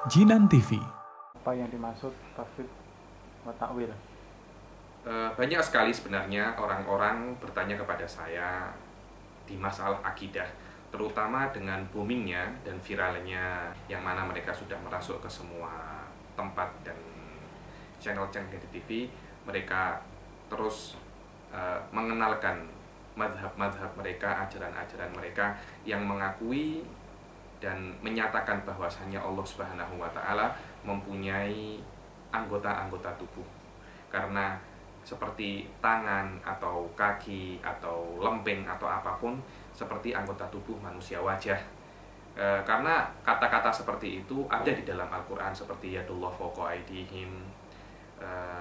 Jinan TV. Apa yang dimaksud tafsir wa ta'wil? Banyak sekali sebenarnya orang-orang bertanya kepada saya di masalah akidah, terutama dengan boomingnya dan viralnya, yang mana mereka sudah merasuk ke semua tempat dan channel-channel di TV. Mereka terus mengenalkan madhab-madhab mereka, ajaran-ajaran mereka yang mengakui dan menyatakan bahwasanya Allah Subhanahu wa Ta'ala mempunyai anggota-anggota tubuh. Karena seperti tangan atau kaki atau lempeng atau apapun seperti anggota tubuh manusia, wajah. Karena kata-kata seperti itu ada di dalam Al-Quran, seperti yadullah fawqa aydihim,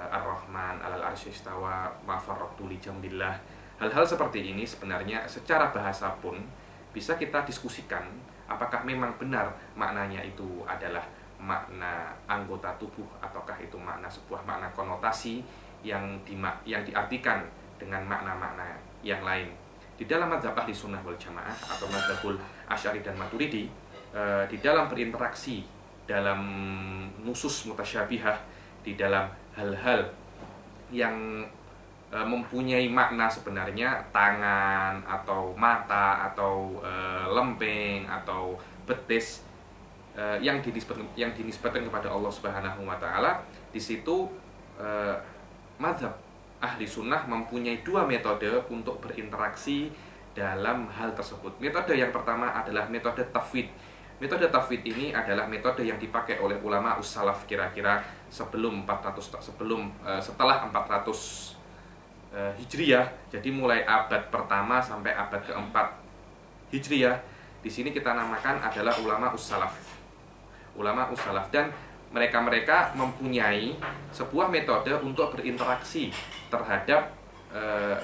ar-Rahman alal arsy istawa, ma farraqtu li jambillah. Hal-hal seperti ini sebenarnya secara bahasa pun bisa kita diskusikan apakah memang benar maknanya itu adalah makna anggota tubuh ataukah itu makna sebuah makna konotasi yang diartikan dengan makna-makna yang lain. Di dalam mazhab ahli sunnah wal jamaah atau mazhabul asy'ari dan maturidi, di dalam berinteraksi dalam nusus mutasyabihah, di dalam hal-hal yang mempunyai makna sebenarnya, tangan atau mata atau lempeng atau betis, yang dinisbatkan kepada Allah Subhanahu wa Ta'ala, di situ mazhab ahli sunnah mempunyai dua metode untuk berinteraksi dalam hal tersebut. Metode yang pertama adalah metode tafwid. Metode tafwid ini adalah metode yang dipakai oleh ulama ussalaf kira-kira setelah 400 Hijriyah. Jadi mulai abad pertama sampai abad keempat Hijriyah. Di sini kita namakan adalah ulama ussalaf. Ulama ussalaf, dan mereka mempunyai sebuah metode untuk berinteraksi terhadap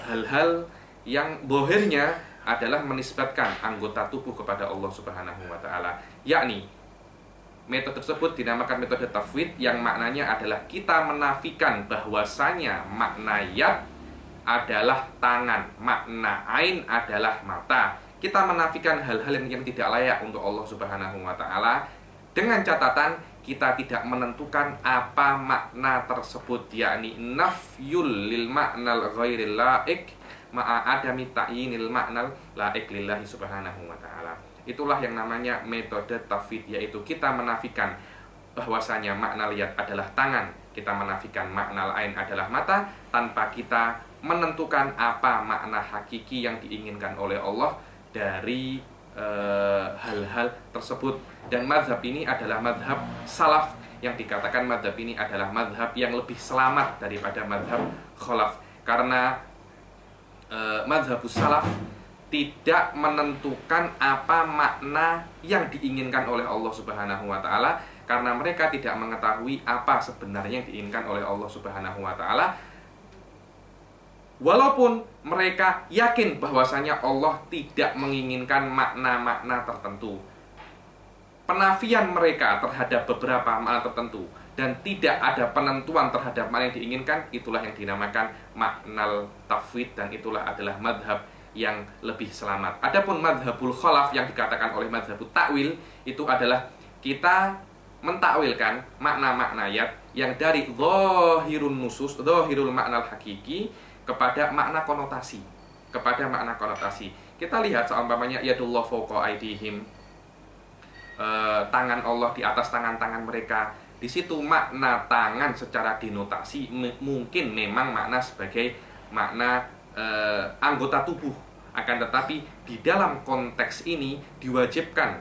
hal-hal yang bohirnya adalah menisbatkan anggota tubuh kepada Allah Subhanahu wa Ta'ala. Yakni metode tersebut dinamakan metode tafwid, yang maknanya adalah kita menafikan bahwasanya makna yad adalah tangan, makna ain adalah mata. Kita menafikan hal-hal yang tidak layak untuk Allah Subhanahu wa Ta'ala, dengan catatan kita tidak menentukan apa makna tersebut, yakni nafyul lil ma'nal ghairil laik ma'a adami ta'yinil ma'nal laik lillahi subhanahu wa ta'ala. Itulah yang namanya metode tafwid, yaitu kita menafikan bahwasanya makna lihat adalah tangan, kita menafikan makna ain adalah mata, tanpa kita menentukan apa makna hakiki yang diinginkan oleh Allah dari hal-hal tersebut. Dan mazhab ini adalah mazhab salaf, yang dikatakan mazhab ini adalah mazhab yang lebih selamat daripada mazhab khalaf, karena mazhabus salaf tidak menentukan apa makna yang diinginkan oleh Allah Subhanahu wa Ta'ala, karena mereka tidak mengetahui apa sebenarnya yang diinginkan oleh Allah Subhanahu wa Ta'ala. Walaupun mereka yakin bahwasanya Allah tidak menginginkan makna-makna tertentu, penafian mereka terhadap beberapa makna tertentu dan tidak ada penentuan terhadap makna yang diinginkan, itulah yang dinamakan makna tafwid, dan itulah adalah madhab yang lebih selamat. Adapun madhabul khalaf yang dikatakan oleh madhabul ta'wil, itu adalah kita mentakwilkan makna-makna ayat yang dari zahirun nusus, zahirul makna hakiki, kepada makna konotasi, Kita lihat seumpamanya yadullah fawqa aydihim, tangan Allah di atas tangan-tangan mereka. Di situ makna tangan secara denotasi mungkin memang makna sebagai makna anggota tubuh, akan tetapi di dalam konteks ini diwajibkan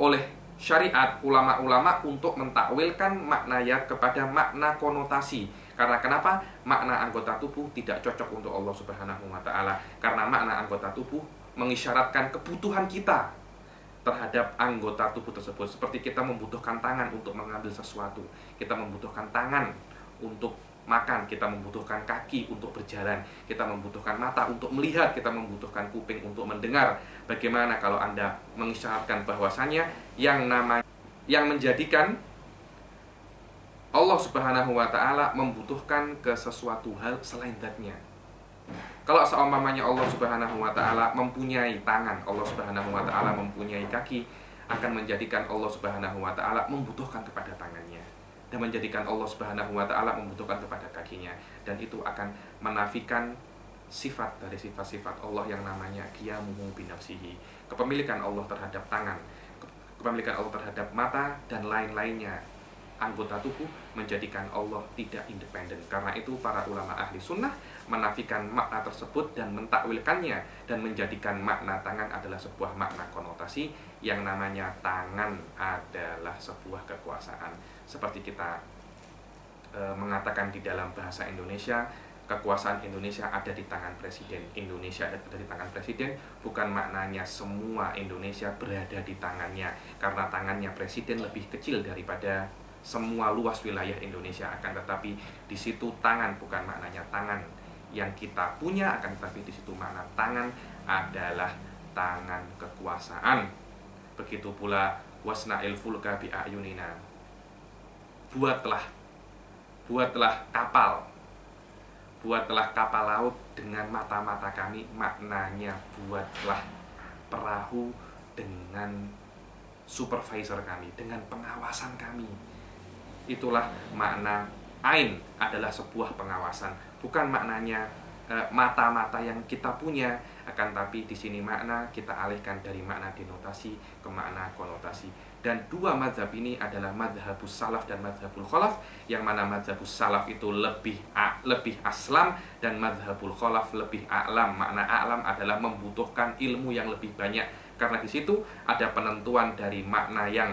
oleh syariat ulama-ulama untuk mentakwilkan makna ayat kepada makna konotasi. Karena kenapa? Makna anggota tubuh tidak cocok untuk Allah Subhanahu wa Ta'ala, karena makna anggota tubuh mengisyaratkan kebutuhan kita terhadap anggota tubuh tersebut. Seperti kita membutuhkan tangan untuk mengambil sesuatu, kita membutuhkan tangan untuk makan, kita membutuhkan kaki untuk berjalan, kita membutuhkan mata untuk melihat, kita membutuhkan kuping untuk mendengar. Bagaimana kalau Anda mengisyaratkan bahwasanya yang menjadikan Allah Subhanahu wa Ta'ala membutuhkan ke sesuatu hal selain zatnya? Kalau seumpamanya Allah Subhanahu wa Ta'ala mempunyai tangan, Allah Subhanahu wa Ta'ala mempunyai kaki, akan menjadikan Allah Subhanahu wa taala membutuhkan kepada tangannya, dan menjadikan Allah Subhanahu wa taala membutuhkan kepada kakinya, dan itu akan menafikan sifat dari sifat-sifat Allah yang namanya qiyamuhu binafsihi, kepemilikan Allah terhadap tangan, kepemilikan Allah terhadap mata dan lain-lainnya anggota tubuh, menjadikan Allah tidak independen. Karena itu para ulama ahli sunnah menafikan makna tersebut dan mentakwilkannya, dan menjadikan makna tangan adalah sebuah makna konotasi yang namanya tangan adalah sebuah kekuasaan. Seperti kita mengatakan di dalam bahasa Indonesia, kekuasaan Indonesia ada di tangan Presiden. Indonesia ada di tangan Presiden, bukan maknanya semua Indonesia berada di tangannya, karena tangannya Presiden lebih kecil daripada semua luas wilayah Indonesia. Akan tetapi di situ tangan bukan maknanya tangan yang kita punya, akan tetapi di situ makna tangan adalah tangan kekuasaan. Begitu pula wasna'il fulka bi ayunina, buatlah kapal laut dengan mata-mata kami, maknanya buatlah perahu dengan supervisor kami, dengan pengawasan kami. Itulah makna ain, adalah sebuah pengawasan, bukan maknanya mata-mata yang kita punya, akan tapi di sini makna kita alihkan dari makna denotasi ke makna konotasi. Dan dua mazhab ini adalah mazhabus salaf dan mazhabul khalaf, yang mana mazhabus salaf itu lebih aslam dan mazhabul khalaf lebih a'lam. Makna a'lam adalah membutuhkan ilmu yang lebih banyak, karena di situ ada penentuan dari makna yang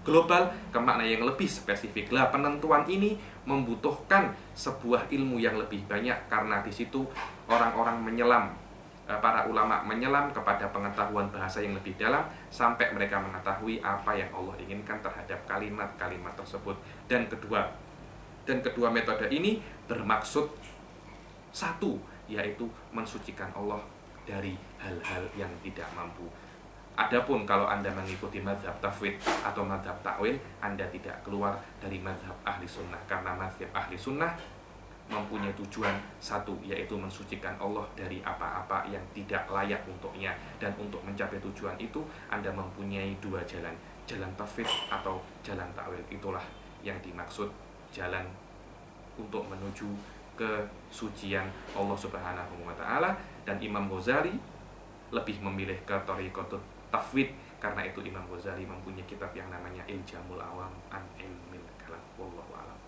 global ke makna yang lebih spesifik. Lah, penentuan ini membutuhkan sebuah ilmu yang lebih banyak, karena di situ orang-orang menyelam, para ulama menyelam kepada pengetahuan bahasa yang lebih dalam, sampai mereka mengetahui apa yang Allah inginkan terhadap kalimat-kalimat tersebut. Dan kedua metode ini bermaksud satu, yaitu mensucikan Allah dari hal-hal yang tidak mampu. Adapun kalau Anda mengikuti mazhab tafwid atau mazhab takwil, Anda tidak keluar dari mazhab ahli sunnah, karena mazhab ahli sunnah mempunyai tujuan satu, yaitu mensucikan Allah dari apa-apa yang tidak layak untuknya. Dan untuk mencapai tujuan itu, Anda mempunyai dua jalan, jalan tafwid atau jalan takwil. Itulah yang dimaksud jalan untuk menuju kesucian Allah Subhanahu wa taala. Dan Imam Ghazali lebih memilih ke thariqatut tafwid, karena itu Imam Ghazali mempunyai kitab yang namanya Iljamul Awam an Ilmil Kalam. Wallahu a'lam.